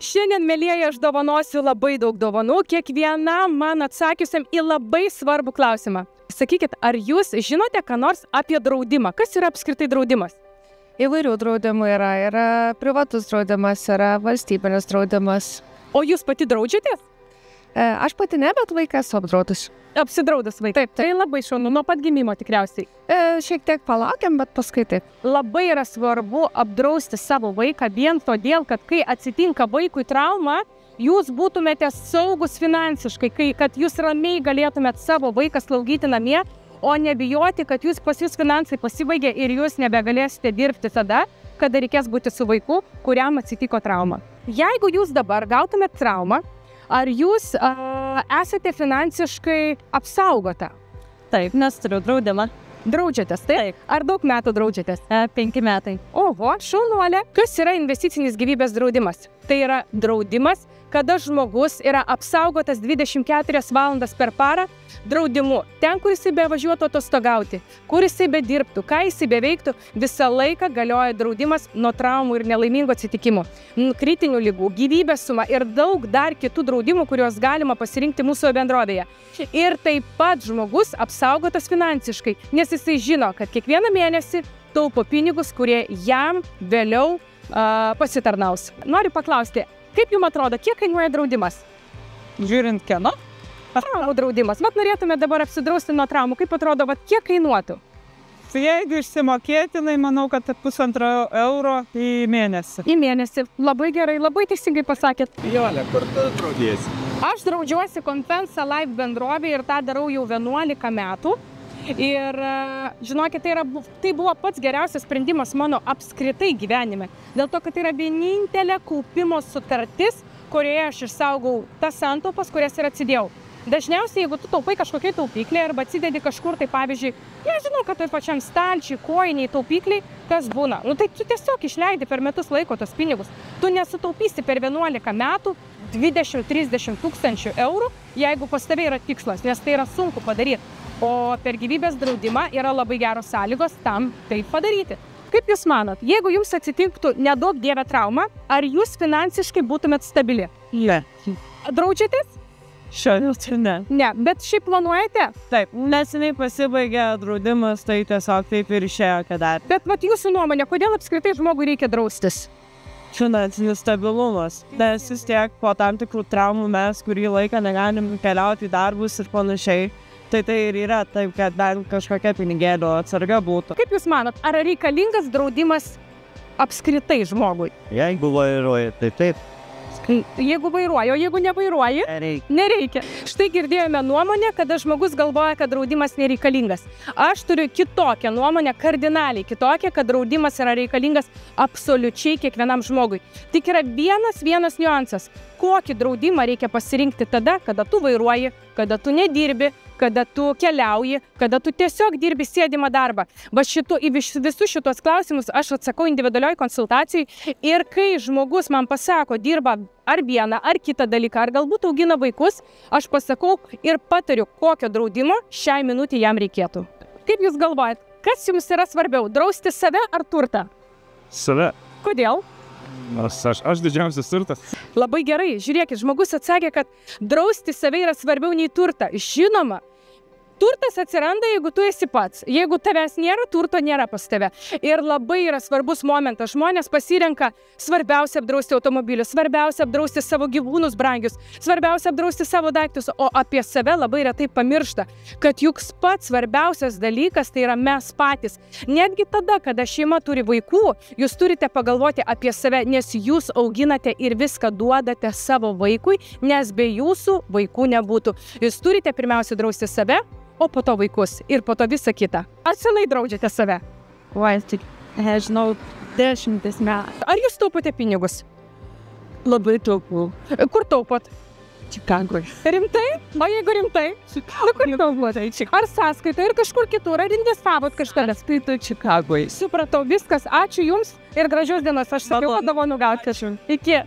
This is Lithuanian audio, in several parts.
Šiandien, mielieji, aš dovanosiu labai daug dovanų kiekvienam man atsakiusiam į labai svarbų klausimą. Sakykit, ar jūs žinote, ką nors apie draudimą? Kas yra apskritai draudimas? Įvairių draudimų yra privatus draudimas, yra valstybinis draudimas. O jūs pati draudžiatės? Aš pati ne, bet vaikas apdraudus. Apsidraudus vaikas. Taip. Tai labai šaunu, nuo pat gimimo tikriausiai. Šiek tiek palaukiam, bet paskui taip. Labai yra svarbu apdrausti savo vaiką vien todėl, kad kai atsitinka vaikui trauma, jūs būtumėte saugus finansiškai, kad jūs ramiai galėtumėt savo vaiką slaugyti namie, o nebijoti, kad pas jūs finansai pasibaigė ir jūs nebegalėsite dirbti tada, kada reikės būti su vaiku, kuriam atsitiko trauma. Jeigu jūs dabar gautumėt traumą, ar jūs esate finansiškai apsaugota? Taip, nes turiu draudimą. Draudžiatės, taip? Ar daug metų draudžiatės? 5 metai. Oho, šaunuolė. Kas yra investicinis gyvybės draudimas? Tai yra draudimas, kada žmogus yra apsaugotas 24 valandas per parą draudimu. Ten, kur jisai bevažiuotų atostogauti, kur jisai bedirbtų, ką jisai beveiktų, visą laiką galioja draudimas nuo traumų ir nelaimingų atsitikimų, kritinių ligų, gyvybės suma ir daug dar kitų draudimų, kuriuos galima pasirinkti mūsų bendrovėje. Ir taip pat žmogus apsaugotas finansiškai, nes jisai žino, kad kiekvieną mėnesį taupo pinigus, kurie jam vėliau pasitarnaus. Noriu paklausti, kaip jums atrodo, kiek kainuoja draudimas? Žiūrint kieno? Traumų draudimas. Vat norėtume dabar apsidrausti nuo traumų. Kaip atrodo, vat kiek kainuotų? Tai jeigu išsimokėtinai, manau, kad 1,5 euro į mėnesį. Į mėnesį. Labai gerai, labai teisingai pasakėt. Jolė, kur tu draudiesi? Aš draudžiuosi Compensa Life bendrovėje ir tą darau jau 11 metų. Ir žinokit, tai buvo pats geriausias sprendimas mano apskritai gyvenime. Dėl to, kad tai yra vienintelė kaupimo sutartis, kurioje aš išsaugau tas santaupas, kurias ir atsidėjau. Dažniausiai, jeigu tu taupai kažkokiai taupyklė arba atsidedi kažkur, tai pavyzdžiui, nežinau, kad tai pačiam stalčiai, kojiniai taupykliai, kas būna. Tai tu tiesiog išleidi per metus laiko tos pinigus. Tu nesutaupysi per 11 metų 20-30 tūkstančių eurų, jeigu pas tave yra tikslas, nes tai yra sunku padaryti. O per gyvybės draudimą yra labai geros sąlygos tam tai padaryti. Kaip jūs manot, jeigu jums atsitiktų nedaug dieve trauma, ar jūs finansiškai būtumėt stabili? Ne. Draudžiatės? Šiandien ne. Ne, bet šiaip planuojate? Taip, neseniai pasibaigė draudimas, tai tiesiog taip ir išėjo, kad dar. Bet vat jūsų nuomonė, kodėl apskritai žmogui reikia draustis? Finansinis stabilumas, nes vis tiek po tam tikrų traumų mes kurį laiką negalim keliauti į darbus ir panašiai. Tai ir yra taip, kad bent kažkokia pinigėlio atsarga būtų. Kaip jūs manot, ar reikalingas draudimas apskritai žmogui? Jeigu vairuoji, tai taip. Jeigu vairuoji, o jeigu nevairuoji, nereikia. Štai girdėjome nuomonę, kada žmogus galvoja, kad draudimas nereikalingas. Aš turiu kitokią nuomonę, kardinaliai kitokią, kad draudimas yra reikalingas absoliučiai kiekvienam žmogui. Tik yra vienas niuansas. Kokį draudimą reikia pasirinkti tada, kada tu vairuoji, kada tu nedirbi, kada tu keliauji, kada tu tiesiog dirbi sėdimą darbą. Va visus šitos klausimus aš atsakau individualioj konsultacijai ir kai žmogus man pasako, dirba ar vieną, ar kitą dalyką, ar galbūt augina vaikus, aš pasakau ir patariu, kokio draudimo šiai minutį jam reikėtų. Kaip jūs galvojat, kas jums yra svarbiau, drausti save ar turtą? Save. Kodėl? Aš didžiausias turtas. Labai gerai, žiūrėkit, žmogus atsakė, kad drausti save yra svarbiau nei turtą. Žinoma, turtas atsiranda, jeigu tu esi pats. Jeigu tavęs nėra, turto nėra pas tave. Ir labai yra svarbus momentas. Žmonės pasirenka svarbiausia apdrausti automobilius, svarbiausia apdrausti savo gyvūnus brangius, svarbiausia apdrausti savo daiktus, o apie save labai retai pamiršta, kad juk pats svarbiausias dalykas tai yra mes patys. Netgi tada, kada šeima turi vaikų, jūs turite pagalvoti apie save, nes jūs auginate ir viską duodate savo vaikui, nes be jūsų vaikų nebūtų. Jūs turite pirmiausia drausti save, o po to vaikus ir po to visą kitą. Ar senai draudžiate save? Tik, žinau, 10 metų. Ar jūs taupote pinigus? Labai taupau. Kur taupot? Čikagoje. Rimtai? O jeigu rimtai? Kur taupote? Ar sąskaita ir kažkur kitur? Ar investavot kažką? Tai Čikagoje. Supratau, viskas. Ačiū jums ir gražios dienos. Aš sakiau, kad dovanų gauti. Iki.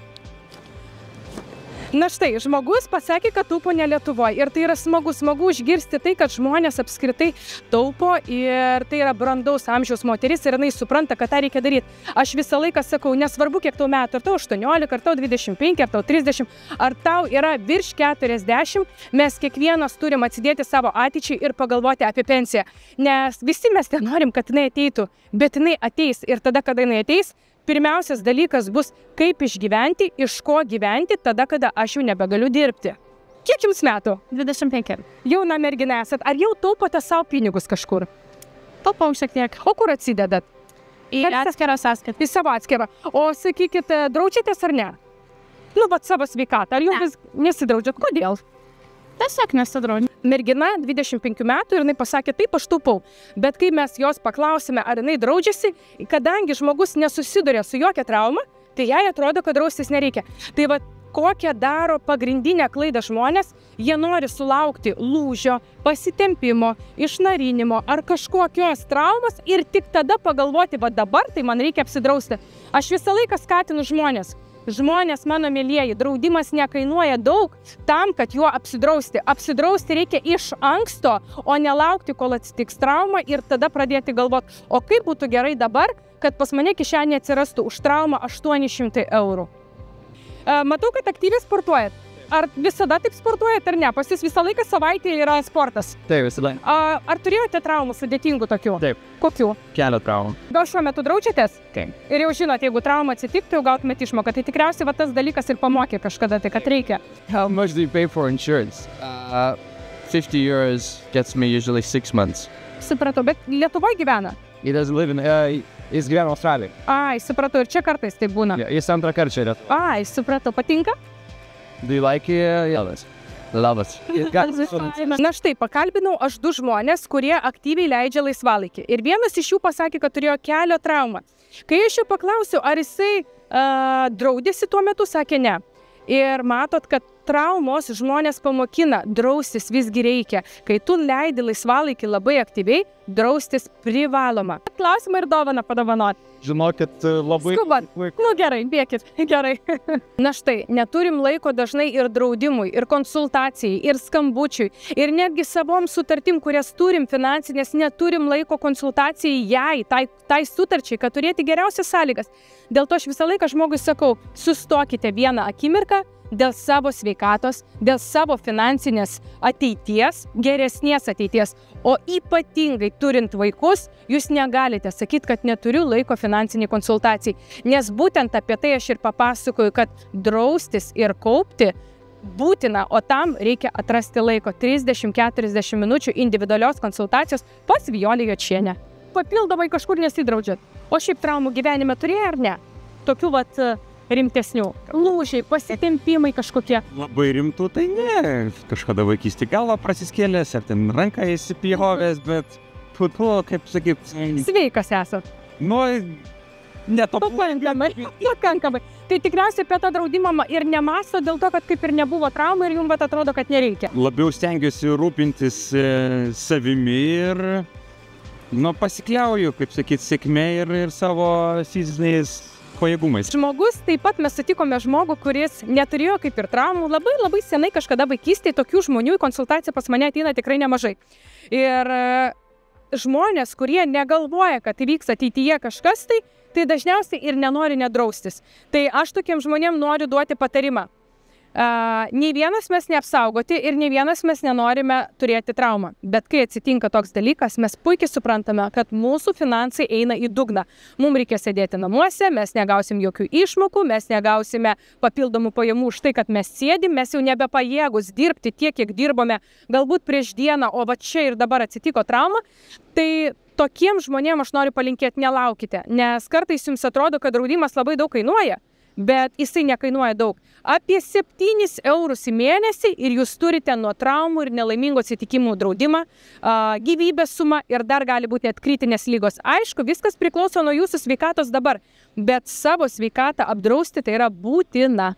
Na štai, žmogus pasakė, kad taupo ne Lietuvoje. Ir tai yra smagu išgirsti tai, kad žmonės apskritai taupo ir tai yra brandaus amžiaus moteris ir jinai supranta, kad tą reikia daryti. Aš visą laiką sakau, nesvarbu, kiek tau metų, ar tau 18, ar tau 25, ar tau 30, ar tau yra virš 40, mes kiekvienas turim atsidėti savo ateičiai ir pagalvoti apie pensiją. Nes visi mes nenorim, kad jinai ateitų, bet jinai ateis ir tada, kada jinai ateis, pirmiausias dalykas bus, kaip išgyventi, iš ko gyventi, tada, kada aš jau nebegaliu dirbti. Kiek jums metų? 25. Jauna mergina esat. Ar jau taupote savo pinigus kažkur? Taupau šiek tiek. O kur atsidedat? Į atskirą sąskaitą. Į savo atskirą. O sakykit, draudžiatės ar ne? Nu, bet savo sveikatą. Ar jau vis nesidraudžiat? Kodėl? Tiesiog nesidraudžiu. Mergina 25 metų ir jinai pasakė, taip, aš taupau. Bet kai mes jos paklausime, ar jinai draudžiasi, kadangi žmogus nesusiduria su jokia trauma, tai jai atrodo, kad draustis nereikia. Tai va, kokią daro pagrindinę klaidą žmonės, jie nori sulaukti lūžio, pasitempimo, išnarinimo ar kažkokios traumos ir tik tada pagalvoti, va dabar tai man reikia apsidrausti. Aš visą laiką skatinu žmonės. Žmonės, mano mėlyjeji, draudimas nekainuoja daug tam, kad juo apsidrausti. Apsidrausti reikia iš anksto, o nelaukti, kol atsitiks trauma ir tada pradėti galvoti, o kaip būtų gerai dabar, kad pas mane kišenė atsirastų už traumą 800 eurų. Matau, kad aktyviai sportuojat. Ar visada taip sportuojat ar ne? Pas jūs visą laiką savaitėje yra sportas. Taip, visada. Ar turėjote traumų sudėtingų tokių? Taip. Kokių? Kelio traumų. Gal šiuo metu draudžiatės? Taip. Ir jau žinot, jeigu trauma atsitiktų, jau gautumėt išmoką. Tai tikriausiai va tas dalykas ir pamokė kažkada, tai kad reikia. How much do you pay for insurance? 50 euros gets me usually 6 months. Supratau, bet Lietuvoje gyvena? He doesn't live in, jis gyvena Australijoje. Ai, supratau, ir čia kartais tai būna. Jis antrą kartą čia yra. Ai, supratau, patinka? Do you like it? Love it. Love it. Na štai, pakalbinau aš 2 žmonės, kurie aktyviai leidžia laisvalaikį. Ir vienas iš jų pasakė, kad turėjo kelio traumą. Kai aš jo paklausiau, ar jisai draudėsi tuo metu, sakė ne. Ir matot, kad traumos žmonės pamokina, draustis visgi reikia. Kai tu leidi laisvalaikį labai aktyviai, draustis privaloma. Klausimą ir dovaną padovanot. Žinokit, labai... Skubat. Nu gerai, bėkit. Gerai. Na štai, neturim laiko dažnai ir draudimui, ir konsultacijai, ir skambučiui, ir netgi savom sutartim, kurias turim finansinės, neturim laiko konsultacijai jai, tai sutarčiai, kad turėti geriausias sąlygas. Dėl to aš visą laiką žmogui sakau, sustokite vieną akimirką dėl savo sveikatos, dėl savo finansinės ateities, geresnės ateities. O ypatingai turint vaikus, jūs negalite sakyti, kad neturiu laiko finansiniai konsultacijai. Nes būtent apie tai aš ir papasakoju, kad draustis ir kaupti būtina, o tam reikia atrasti laiko 30-40 minučių individualios konsultacijos pas Vijolę Jočienę. Papildomai kažkur nesidraudžiat. O šiaip traumų gyvenime turėjo ar ne? Tokių vat rimtesnių. Lūžiai, pasitempimai kažkokie. Labai rimtų, tai ne. Kažkada vaikystė galva prasiskėlės, ar ten ranką įsipjovęs, bet kaip sakyt... Sveikas esat. Nu, Pakankamai. Tai tikriausiai apie tą draudimą ir nemąsto dėl to, kad kaip ir nebuvo traumų ir jums atrodo, kad nereikia. Labiau stengiuosi rūpintis savimi ir pasikliauju, kaip sakyt, sėkmė ir savo fiziniais pajėgumais. Žmogus, taip pat mes sutikome žmogų, kuris neturėjo kaip ir traumų. Labai senai kažkada vaikystėje tokių žmonių į konsultaciją pas mane ateina tikrai nemažai. Ir žmonės, kurie negalvoja, kad įvyks ateityje kažkas, tai dažniausiai ir nenori nedraustis. Tai aš tokiem žmonėm noriu duoti patarimą. Nei vienas mes neapsaugoti ir nei vienas mes nenorime turėti traumą. Bet kai atsitinka toks dalykas, mes puikiai suprantame, kad mūsų finansai eina į dugną. Mums reikia sėdėti namuose, mes negausim jokių išmokų, mes negausime papildomų pajamų už tai, kad mes sėdim, mes jau nebepajėgus dirbti tiek, kiek dirbome galbūt prieš dieną, o va čia ir dabar atsitiko trauma. Tai tokiem žmonėm aš noriu palinkėti, nelaukite, nes kartais jums atrodo, kad draudimas labai daug kainuoja. Bet jisai nekainuoja daug. Apie 7 eurus į mėnesį ir jūs turite nuo traumų ir nelaimingų atsitikimų draudimą, gyvybės sumą ir dar gali būti net kritinės lygos. Aišku, viskas priklauso nuo jūsų sveikatos dabar, bet savo sveikatą apdrausti tai yra būtina.